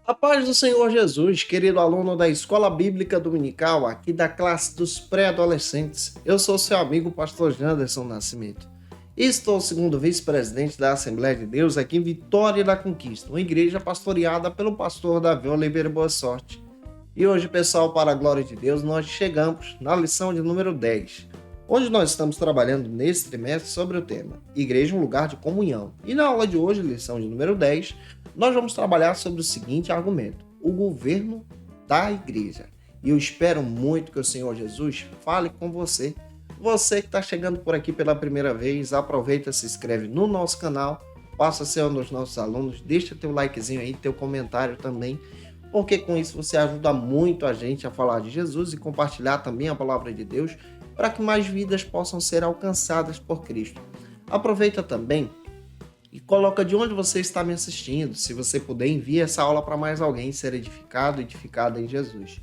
A paz do Senhor Jesus, querido aluno da Escola Bíblica Dominical, aqui da classe dos pré-adolescentes. Eu sou seu amigo pastor Janderson Nascimento. E estou segundo vice-presidente da Assembleia de Deus aqui em Vitória da Conquista, uma igreja pastoreada pelo pastor Davi Oliveira Boa Sorte. E hoje, pessoal, para a glória de Deus, nós chegamos na lição de número 10, onde nós estamos trabalhando nesse trimestre sobre o tema Igreja, um lugar de comunhão. E na aula de hoje, lição de número 10, nós vamos trabalhar sobre o seguinte argumento: o governo da igreja. E eu espero muito que o Senhor Jesus fale com você. Você que está chegando por aqui pela primeira vez, aproveita, se inscreve no nosso canal, passa a ser um dos nossos alunos, deixa teu likezinho aí, teu comentário também, porque com isso você ajuda muito a gente a falar de Jesus e compartilhar também a palavra de Deus para que mais vidas possam ser alcançadas por Cristo. Aproveita também e coloca de onde você está me assistindo. Se você puder, envie essa aula para mais alguém ser edificado, edificada em Jesus.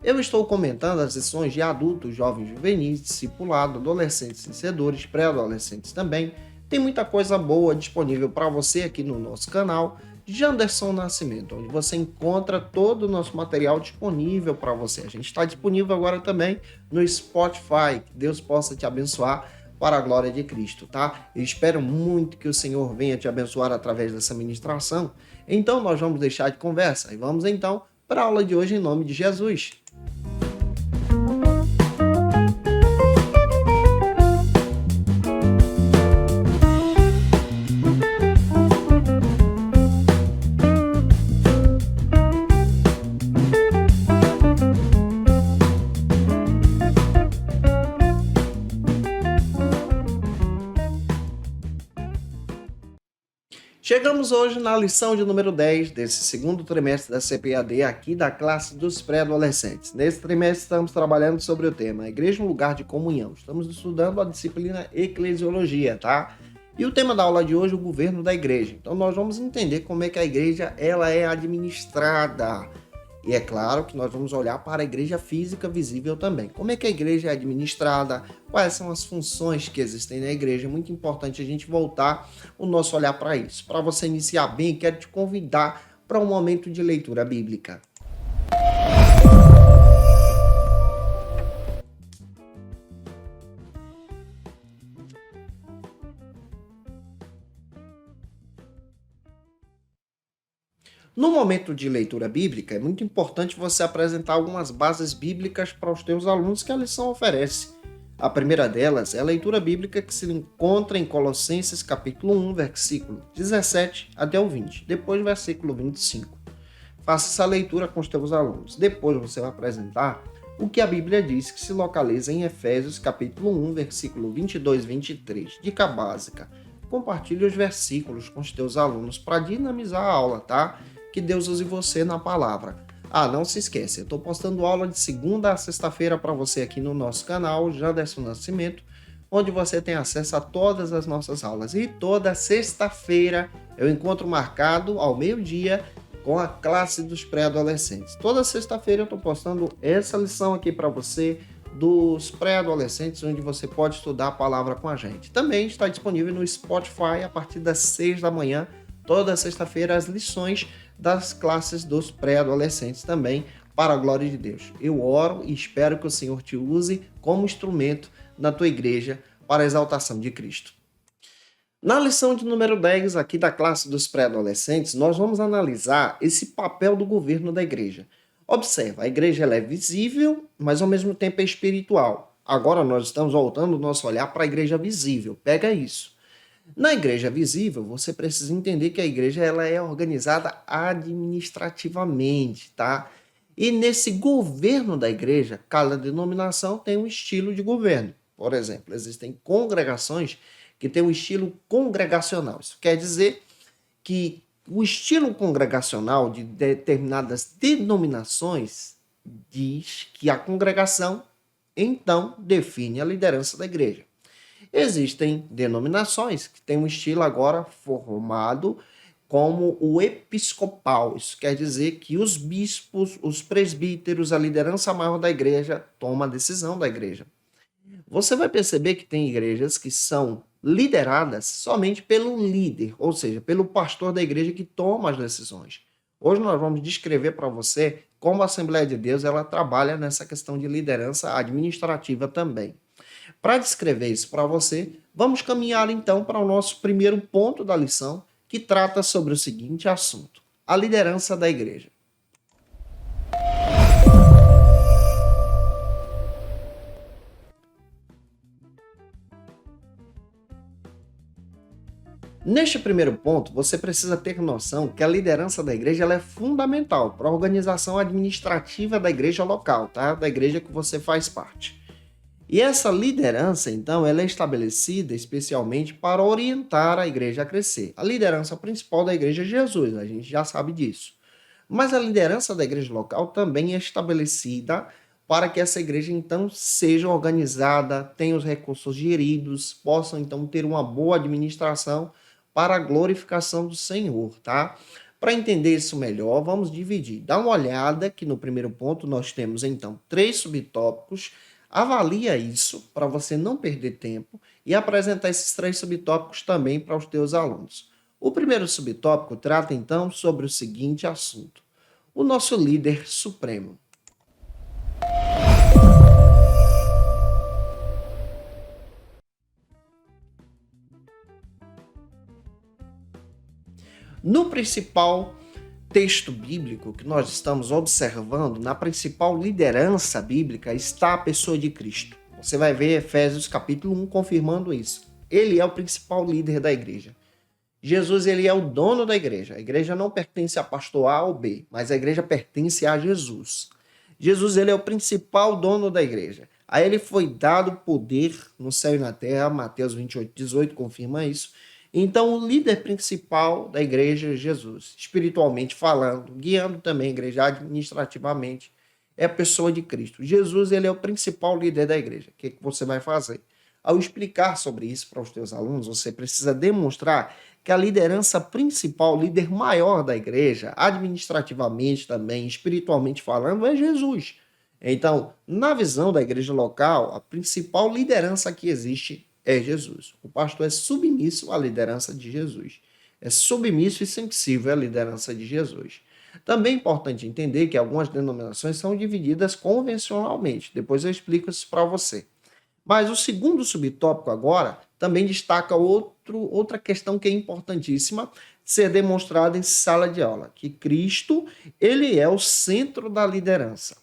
Eu estou comentando as lições de adultos, jovens juvenis, discipulado, adolescentes vencedores, pré-adolescentes também. Tem muita coisa boa disponível para você aqui no nosso canal, Janderson Nascimento, onde você encontra todo o nosso material disponível para você. A gente está disponível agora também no Spotify. Que Deus possa te abençoar para a glória de Cristo, tá? Eu espero muito que o Senhor venha te abençoar através dessa ministração. Então, nós vamos deixar de conversa e vamos então para a aula de hoje em nome de Jesus. Chegamos hoje na lição de número 10 desse segundo trimestre da CPAD aqui da classe dos pré-adolescentes. Nesse trimestre estamos trabalhando sobre o tema Igreja, um lugar de comunhão. Estamos estudando a disciplina Eclesiologia, tá? E o tema da aula de hoje é o governo da igreja. Então nós vamos entender como é que a igreja ela é administrada. E é claro que nós vamos olhar para a igreja física visível também. Como é que a igreja é administrada? Quais são as funções que existem na igreja? É muito importante a gente voltar o nosso olhar para isso. Para você iniciar bem, quero te convidar para um momento de leitura bíblica. No momento de leitura bíblica, é muito importante você apresentar algumas bases bíblicas para os teus alunos que a lição oferece. A primeira delas é a leitura bíblica que se encontra em Colossenses capítulo 1, versículo 17 até o 20, depois versículo 25. Faça essa leitura com os teus alunos. Depois você vai apresentar o que a Bíblia diz que se localiza em Efésios capítulo 1, versículo 22 e 23. Dica básica: compartilhe os versículos com os teus alunos para dinamizar a aula, tá? Que Deus use você na palavra. Não se esqueça, eu estou postando aula de segunda a sexta-feira para você aqui no nosso canal, Janderson Nascimento, onde você tem acesso a todas as nossas aulas. E toda sexta-feira eu encontro marcado ao meio-dia com a classe dos pré-adolescentes. Toda sexta-feira eu estou postando essa lição aqui para você dos pré-adolescentes, onde você pode estudar a palavra com a gente. Também está disponível no Spotify a partir das 6 da manhã, toda sexta-feira, as lições das classes dos pré-adolescentes também, para a glória de Deus. Eu oro e espero que o Senhor te use como instrumento na tua igreja para a exaltação de Cristo. Na lição de número 10 aqui da classe dos pré-adolescentes, nós vamos analisar esse papel do governo da igreja. Observa, a igreja ela é visível, mas ao mesmo tempo é espiritual. Agora nós estamos voltando o nosso olhar para a igreja visível. Pega isso. Na igreja visível, você precisa entender que a igreja ela é organizada administrativamente, tá? E nesse governo da igreja, cada denominação tem um estilo de governo. Por exemplo, existem congregações que têm um estilo congregacional. Isso quer dizer que o estilo congregacional de determinadas denominações diz que a congregação, então, define a liderança da igreja. Existem denominações que têm um estilo agora formado como o episcopal. Isso quer dizer que os bispos, os presbíteros, a liderança maior da igreja toma a decisão da igreja. Você vai perceber que tem igrejas que são lideradas somente pelo líder, ou seja, pelo pastor da igreja que toma as decisões. Hoje nós vamos descrever para você como a Assembleia de Deus ela trabalha nessa questão de liderança administrativa também. Para descrever isso para você, vamos caminhar então para o nosso primeiro ponto da lição, que trata sobre o seguinte assunto: a liderança da igreja. Neste primeiro ponto, você precisa ter noção que a liderança da igreja ela é fundamental para a organização administrativa da igreja local, tá? Da igreja que você faz parte. E essa liderança, então, ela é estabelecida especialmente para orientar a igreja a crescer. A liderança principal da igreja é Jesus, a gente já sabe disso. Mas a liderança da igreja local também é estabelecida para que essa igreja, então, seja organizada, tenha os recursos geridos, possam, então, ter uma boa administração para a glorificação do Senhor, tá? Para entender isso melhor, vamos dividir. Dá uma olhada que no primeiro ponto nós temos, então, 3 subtópicos. Avalia isso para você não perder tempo e apresentar esses 3 subtópicos também para os teus alunos. O primeiro subtópico trata então sobre o seguinte assunto: o nosso líder supremo. No principal texto bíblico que nós estamos observando, na principal liderança bíblica, está a pessoa de Cristo. Você vai ver Efésios capítulo 1 confirmando isso. Ele é o principal líder da igreja. Jesus, ele é o dono da igreja. A igreja não pertence a pastor A ou B, mas a igreja pertence a Jesus. Jesus, ele é o principal dono da igreja. A ele foi dado poder no céu e na terra, Mateus 28:18 confirma isso. Então, o líder principal da igreja é Jesus, espiritualmente falando, guiando também a igreja administrativamente, é a pessoa de Cristo. Jesus, ele é o principal líder da igreja. O que você vai fazer? Ao explicar sobre isso para os teus alunos, você precisa demonstrar que a liderança principal, o líder maior da igreja, administrativamente também, espiritualmente falando, é Jesus. Então, na visão da igreja local, a principal liderança que existe é Jesus. O pastor é submisso à liderança de Jesus. É submisso e sensível à liderança de Jesus. Também é importante entender que algumas denominações são divididas convencionalmente. Depois eu explico isso para você. Mas o segundo subtópico agora também destaca outra questão que é importantíssima ser demonstrada em sala de aula, que Cristo, ele é o centro da liderança.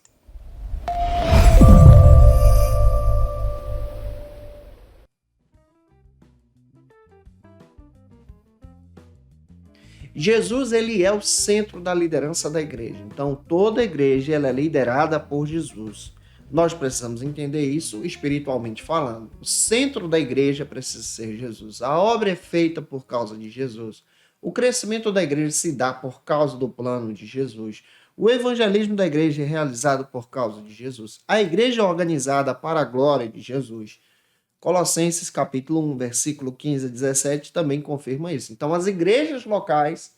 Jesus, ele é o centro da liderança da igreja. Então, toda a igreja ela é liderada por Jesus. Nós precisamos entender isso espiritualmente falando. O centro da igreja precisa ser Jesus. A obra é feita por causa de Jesus. O crescimento da igreja se dá por causa do plano de Jesus. O evangelismo da igreja é realizado por causa de Jesus. A igreja é organizada para a glória de Jesus. Colossenses capítulo 1, versículo 15 a 17 também confirma isso. Então, as igrejas locais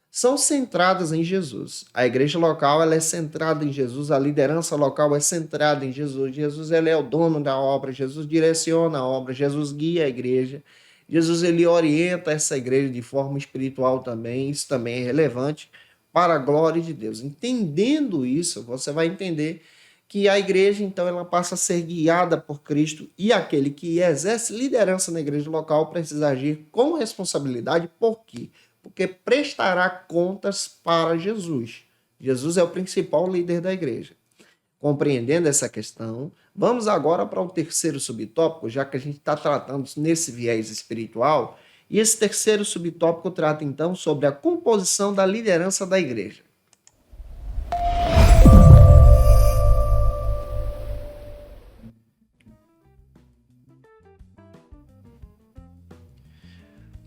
são centradas em Jesus. A igreja local ela é centrada em Jesus, a liderança local é centrada em Jesus. Jesus ele é o dono da obra, Jesus direciona a obra, Jesus guia a igreja. Jesus ele orienta essa igreja de forma espiritual também, isso também é relevante para a glória de Deus. Entendendo isso, você vai entender que a igreja, então, ela passa a ser guiada por Cristo e aquele que exerce liderança na igreja local precisa agir com responsabilidade. Por quê? Porque prestará contas para Jesus. Jesus é o principal líder da igreja. Compreendendo essa questão, vamos agora para o terceiro subtópico, já que a gente está tratando nesse viés espiritual, e esse terceiro subtópico trata, então, sobre a composição da liderança da igreja.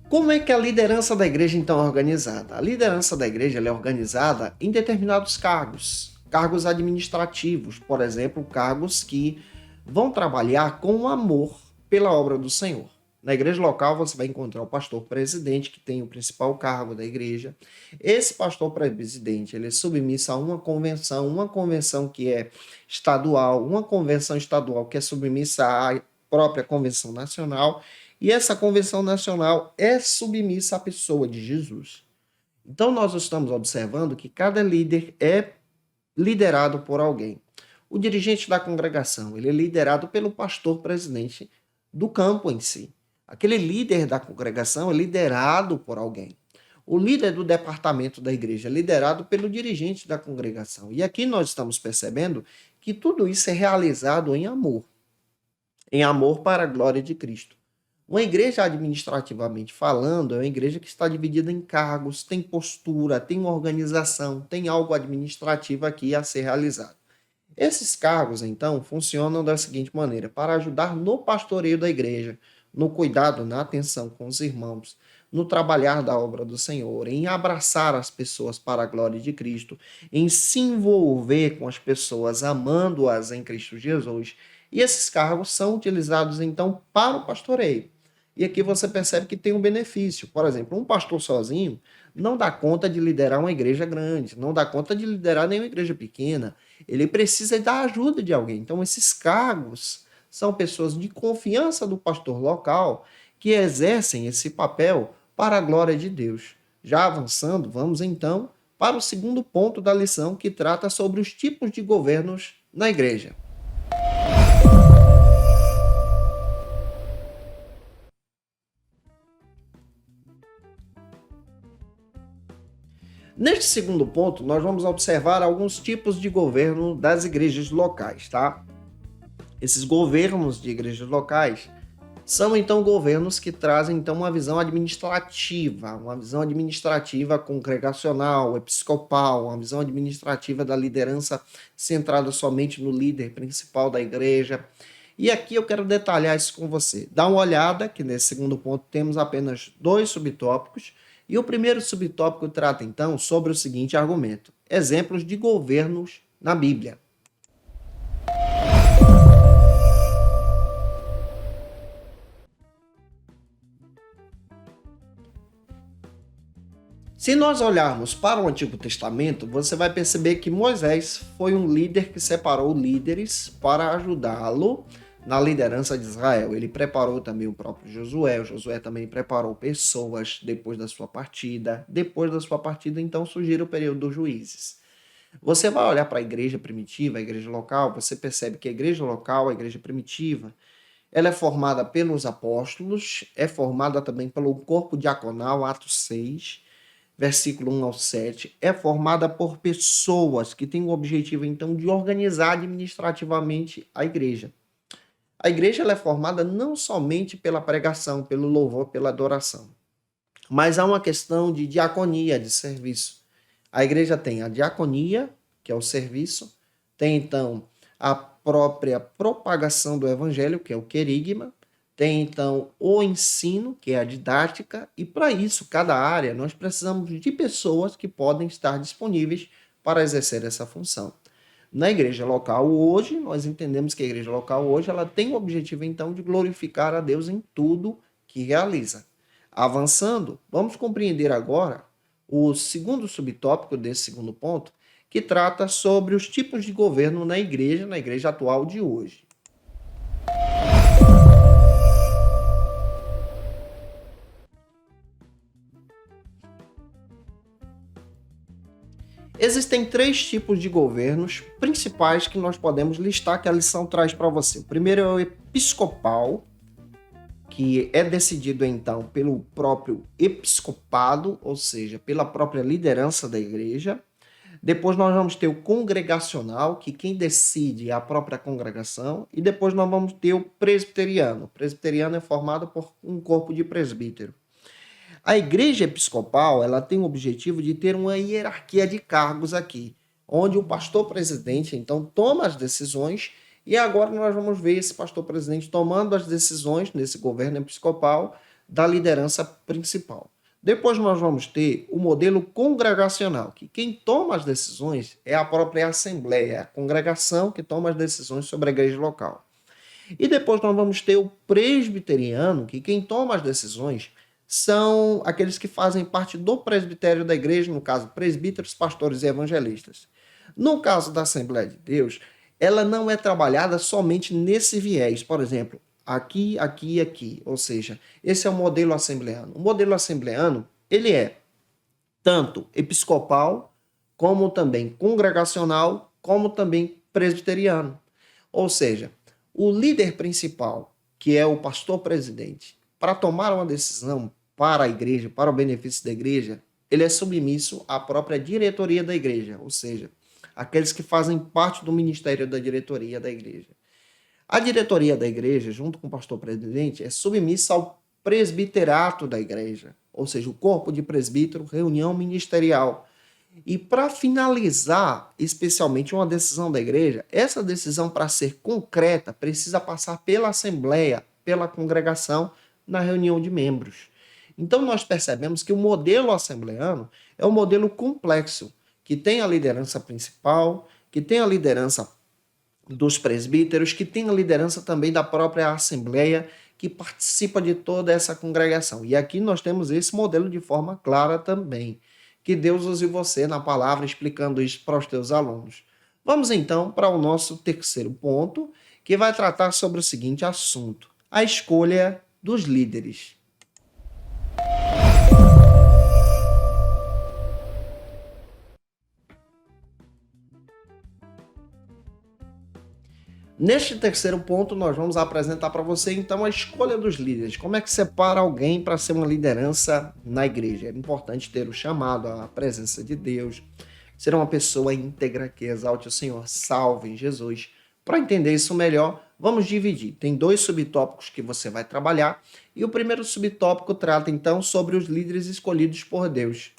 Como é que a liderança da igreja então é organizada? A liderança da igreja é organizada em determinados cargos, cargos administrativos, por exemplo, cargos que vão trabalhar com amor pela obra do Senhor. Na igreja local você vai encontrar o pastor presidente, que tem o principal cargo da igreja. Esse pastor presidente, ele é submisso a uma convenção que é estadual, uma convenção estadual que é submissa à própria convenção nacional, e essa convenção nacional é submissa à pessoa de Jesus. Então, nós estamos observando que cada líder é liderado por alguém. O dirigente da congregação, ele é liderado pelo pastor presidente do campo em si. Aquele líder da congregação é liderado por alguém. O líder do departamento da igreja é liderado pelo dirigente da congregação. E aqui nós estamos percebendo que tudo isso é realizado em amor para a glória de Cristo. Uma igreja, administrativamente falando, é uma igreja que está dividida em cargos, tem postura, tem organização, tem algo administrativo aqui a ser realizado. Esses cargos, então, funcionam da seguinte maneira: para ajudar no pastoreio da igreja, no cuidado, na atenção com os irmãos, no trabalhar da obra do Senhor, em abraçar as pessoas para a glória de Cristo, em se envolver com as pessoas, amando-as em Cristo Jesus. E esses cargos são utilizados, então, para o pastoreio. E aqui você percebe que tem um benefício. Por exemplo, um pastor sozinho não dá conta de liderar uma igreja grande, não dá conta de liderar nenhuma igreja pequena. Ele precisa da ajuda de alguém. Então, esses cargos são pessoas de confiança do pastor local que exercem esse papel para a glória de Deus. Já avançando, vamos então para o segundo ponto da lição, que trata sobre os tipos de governos na igreja. Neste segundo ponto, nós vamos observar alguns tipos de governo das igrejas locais, tá? Esses governos de igrejas locais são então governos que trazem então uma visão administrativa congregacional, episcopal, uma visão administrativa da liderança centrada somente no líder principal da igreja. E aqui eu quero detalhar isso com você. Dá uma olhada que nesse segundo ponto temos apenas 2 subtópicos, e o primeiro subtópico trata então sobre o seguinte argumento: exemplos de governos na Bíblia. Se nós olharmos para o Antigo Testamento, você vai perceber que Moisés foi um líder que separou líderes para ajudá-lo na liderança de Israel. Ele preparou também o próprio Josué. O Josué também preparou pessoas depois da sua partida. Depois da sua partida, então, surgiu o período dos juízes. Você vai olhar para a igreja primitiva, a igreja local, você percebe que a igreja local, a igreja primitiva, ela é formada pelos apóstolos, é formada também pelo corpo diaconal, Atos 6, versículo 1 ao 7, é formada por pessoas que têm o objetivo, então, de organizar administrativamente a igreja. A igreja ela é formada não somente pela pregação, pelo louvor, pela adoração, mas há uma questão de diaconia, de serviço. A igreja tem a diaconia, que é o serviço, tem então a própria propagação do evangelho, que é o querigma, tem então o ensino, que é a didática, e para isso, cada área, nós precisamos de pessoas que podem estar disponíveis para exercer essa função. Na igreja local hoje, nós entendemos que a igreja local hoje ela tem o objetivo então de glorificar a Deus em tudo que realiza. Avançando, vamos compreender agora o segundo subtópico desse segundo ponto, que trata sobre os tipos de governo na igreja atual de hoje. Existem 3 tipos de governos principais que nós podemos listar, que a lição traz para você. O primeiro é o episcopal, que é decidido então pelo próprio episcopado, ou seja, pela própria liderança da igreja. Depois nós vamos ter o congregacional, que quem decide é a própria congregação. E depois nós vamos ter o presbiteriano. O presbiteriano é formado por um corpo de presbítero. A igreja episcopal ela tem o objetivo de ter uma hierarquia de cargos aqui, onde o pastor presidente então toma as decisões, e agora nós vamos ver esse pastor presidente tomando as decisões nesse governo episcopal da liderança principal. Depois nós vamos ter o modelo congregacional, que quem toma as decisões é a própria assembleia, a congregação que toma as decisões sobre a igreja local. E depois nós vamos ter o presbiteriano, que quem toma as decisões são aqueles que fazem parte do presbitério da igreja, no caso, presbíteros, pastores e evangelistas. No caso da Assembleia de Deus, ela não é trabalhada somente nesse viés, por exemplo, aqui, aqui e aqui, ou seja, esse é o modelo assembleano. O modelo assembleano, ele é tanto episcopal, como também congregacional, como também presbiteriano. Ou seja, o líder principal, que é o pastor presidente, para tomar uma decisão para a igreja, para o benefício da igreja, ele é submisso à própria diretoria da igreja, ou seja, aqueles que fazem parte do ministério da diretoria da igreja. A diretoria da igreja, junto com o pastor presidente, é submissa ao presbiterato da igreja, ou seja, o corpo de presbítero, reunião ministerial. E para finalizar, especialmente uma decisão da igreja, essa decisão, para ser concreta, precisa passar pela assembleia, pela congregação, na reunião de membros. Então nós percebemos que o modelo assembleano é um modelo complexo, que tem a liderança principal, que tem a liderança dos presbíteros, que tem a liderança também da própria assembleia, que participa de toda essa congregação. E aqui nós temos esse modelo de forma clara também. Que Deus use você na palavra explicando isso para os teus alunos. Vamos então para o nosso terceiro ponto, que vai tratar sobre o seguinte assunto: a escolha dos líderes. Neste terceiro ponto, nós vamos apresentar para você, então, a escolha dos líderes. Como é que separa alguém para ser uma liderança na igreja? É importante ter o chamado, a presença de Deus, ser uma pessoa íntegra que exalte o Senhor, salve em Jesus. Para entender isso melhor, vamos dividir. Tem 2 subtópicos que você vai trabalhar, e o primeiro subtópico trata, então, sobre os líderes escolhidos por Deus.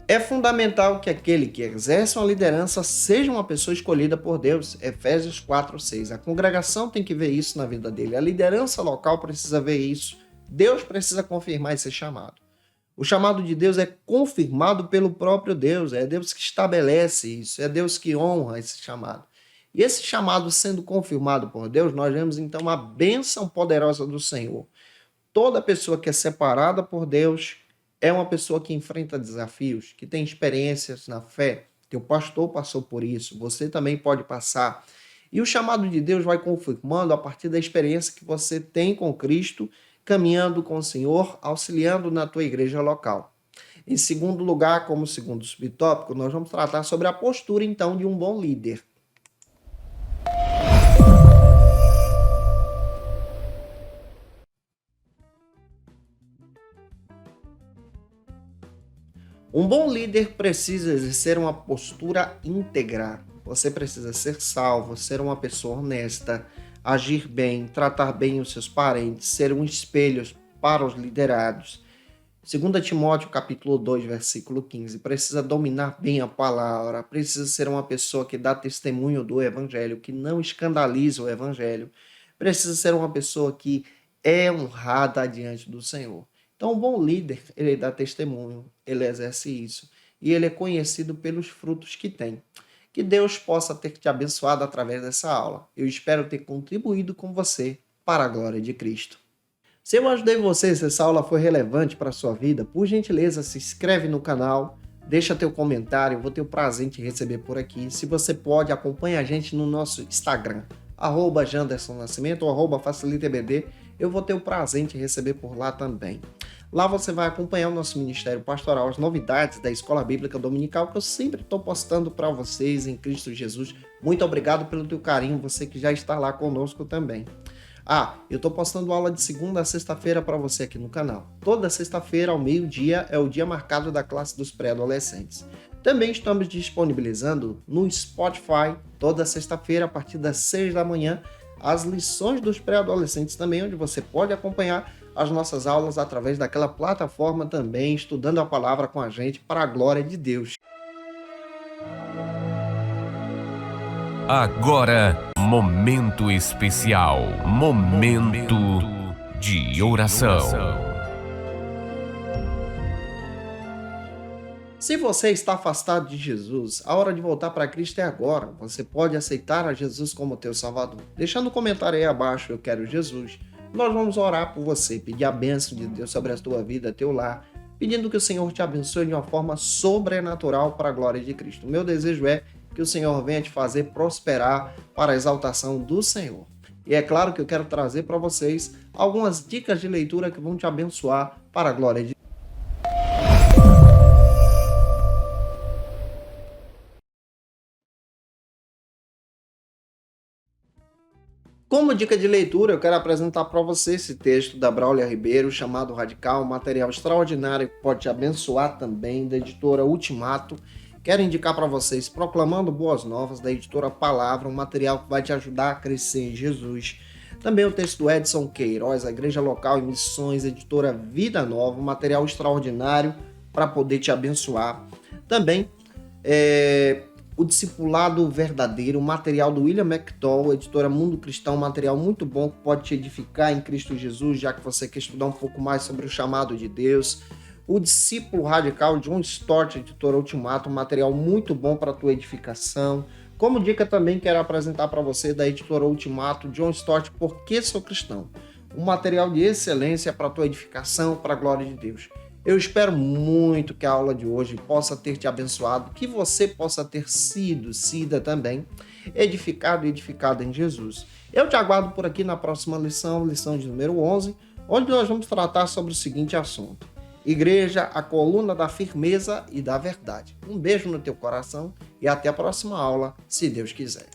É fundamental que aquele que exerce uma liderança seja uma pessoa escolhida por Deus. Efésios 4:6. A congregação tem que ver isso na vida dele. A liderança local precisa ver isso. Deus precisa confirmar esse chamado. O chamado de Deus é confirmado pelo próprio Deus. É Deus que estabelece isso. É Deus que honra esse chamado. E esse chamado sendo confirmado por Deus, nós vemos então a bênção poderosa do Senhor. Toda pessoa que é separada por Deus é uma pessoa que enfrenta desafios, que tem experiências na fé. Teu pastor passou por isso, você também pode passar. E o chamado de Deus vai confirmando a partir da experiência que você tem com Cristo, caminhando com o Senhor, auxiliando na tua igreja local. Em segundo lugar, como segundo subtópico, nós vamos tratar sobre a postura, então, de um bom líder. Um bom líder precisa exercer uma postura íntegra. Você precisa ser salvo, ser uma pessoa honesta, agir bem, tratar bem os seus parentes, ser um espelho para os liderados. 2 Timóteo capítulo 2, versículo 15. Precisa dominar bem a palavra, precisa ser uma pessoa que dá testemunho do evangelho, que não escandaliza o evangelho. Precisa ser uma pessoa que é honrada diante do Senhor. Então, um bom líder, ele dá testemunho, ele exerce isso. E ele é conhecido pelos frutos que tem. Que Deus possa ter te abençoado através dessa aula. Eu espero ter contribuído com você para a glória de Cristo. Se eu ajudei você, se essa aula foi relevante para a sua vida, por gentileza, se inscreve no canal, deixa teu comentário, eu vou ter o prazer em te receber por aqui. Se você pode, acompanhe a gente no nosso Instagram, @JandersonNascimento ou @FacilitaEBD. Eu vou ter o prazer em te receber por lá também. Lá você vai acompanhar o nosso Ministério Pastoral, as novidades da Escola Bíblica Dominical, que eu sempre estou postando para vocês em Cristo Jesus. Muito obrigado pelo teu carinho, você que já está lá conosco também. Eu estou postando aula de segunda a sexta-feira para você aqui no canal. Toda sexta-feira, ao meio-dia, é o dia marcado da classe dos pré-adolescentes. Também estamos disponibilizando no Spotify, toda sexta-feira, a partir das 6 da manhã, as lições dos pré-adolescentes também, onde você pode acompanhar as nossas aulas através daquela plataforma também, estudando a palavra com a gente para a glória de Deus. Agora, momento especial, momento de oração. Se você está afastado de Jesus, a hora de voltar para Cristo é agora. Você pode aceitar a Jesus como teu Salvador. Deixa no comentário aí abaixo, eu quero Jesus. Nós vamos orar por você, pedir a bênção de Deus sobre a tua vida, teu lar, pedindo que o Senhor te abençoe de uma forma sobrenatural para a glória de Cristo. O meu desejo é que que o Senhor venha te fazer prosperar para a exaltação do Senhor. E é claro que eu quero trazer para vocês algumas dicas de leitura que vão te abençoar para a glória de Deus. Como dica de leitura, eu quero apresentar para você esse texto da Braulia Ribeiro, chamado Radical, um material extraordinário que pode te abençoar também, da editora Ultimato. Quero indicar para vocês Proclamando Boas Novas, da editora Palavra, um material que vai te ajudar a crescer em Jesus. Também o texto do Edson Queiroz, a Igreja Local e Missões, editora Vida Nova, um material extraordinário para poder te abençoar. Também o Discipulado Verdadeiro, material do William McDowell, editora Mundo Cristão, um material muito bom que pode te edificar em Cristo Jesus, já que você quer estudar um pouco mais sobre o chamado de Deus. O Discípulo Radical, John Stott, editora Ultimato, um material muito bom para a tua edificação. Como dica também quero apresentar para você da editora Ultimato, John Stott, Por que Sou Cristão? Um material de excelência para a tua edificação, para a glória de Deus. Eu espero muito que a aula de hoje possa ter te abençoado, que você possa ter sido também edificado e edificada em Jesus. Eu te aguardo por aqui na próxima lição de número 11, onde nós vamos tratar sobre o seguinte assunto: Igreja, a coluna da firmeza e da verdade. Um beijo no teu coração e até a próxima aula, se Deus quiser.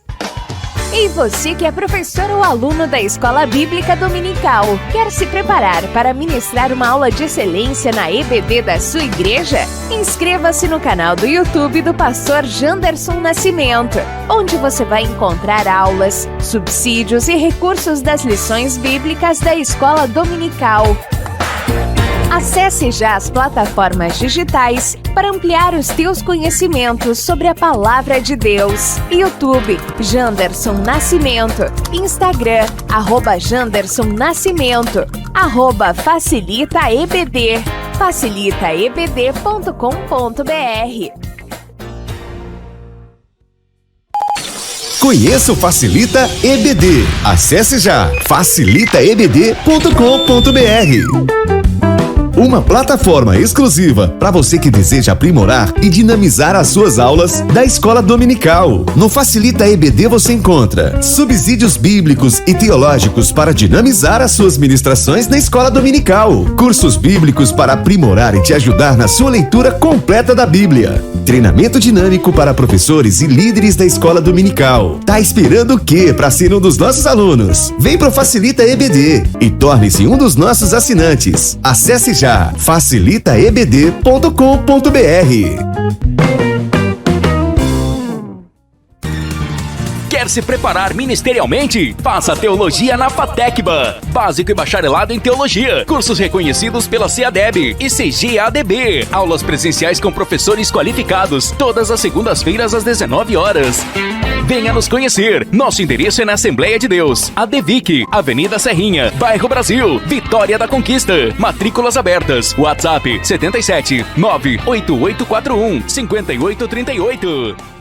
E você que é professor ou aluno da Escola Bíblica Dominical, quer se preparar para ministrar uma aula de excelência na EBD da sua igreja? Inscreva-se no canal do YouTube do pastor Janderson Nascimento, onde você vai encontrar aulas, subsídios e recursos das lições bíblicas da Escola Dominical. Acesse já as plataformas digitais para ampliar os teus conhecimentos sobre a Palavra de Deus. YouTube, Janderson Nascimento. Instagram, @Janderson Nascimento. @FacilitaEBD. facilitaebd.com.br. Conheça o Facilita EBD. Acesse já facilitaebd.com.br. Uma plataforma exclusiva para você que deseja aprimorar e dinamizar as suas aulas da Escola Dominical. No Facilita EBD você encontra subsídios bíblicos e teológicos para dinamizar as suas ministrações na Escola Dominical, cursos bíblicos para aprimorar e te ajudar na sua leitura completa da Bíblia, treinamento dinâmico para professores e líderes da Escola Dominical. Tá esperando o quê para ser um dos nossos alunos? Vem pro Facilita EBD e torne-se um dos nossos assinantes. Acesse já facilitaebd.com.br. Quer se preparar ministerialmente? Faça Teologia na FATECBA. Básico e bacharelado em Teologia. Cursos reconhecidos pela CEADEB e CGADB. Aulas presenciais com professores qualificados. Todas as segundas-feiras às 19 horas. Venha nos conhecer. Nosso endereço é na Assembleia de Deus, ADVIC, Avenida Serrinha, Bairro Brasil, Vitória da Conquista. Matrículas abertas. WhatsApp 77 98841 5838.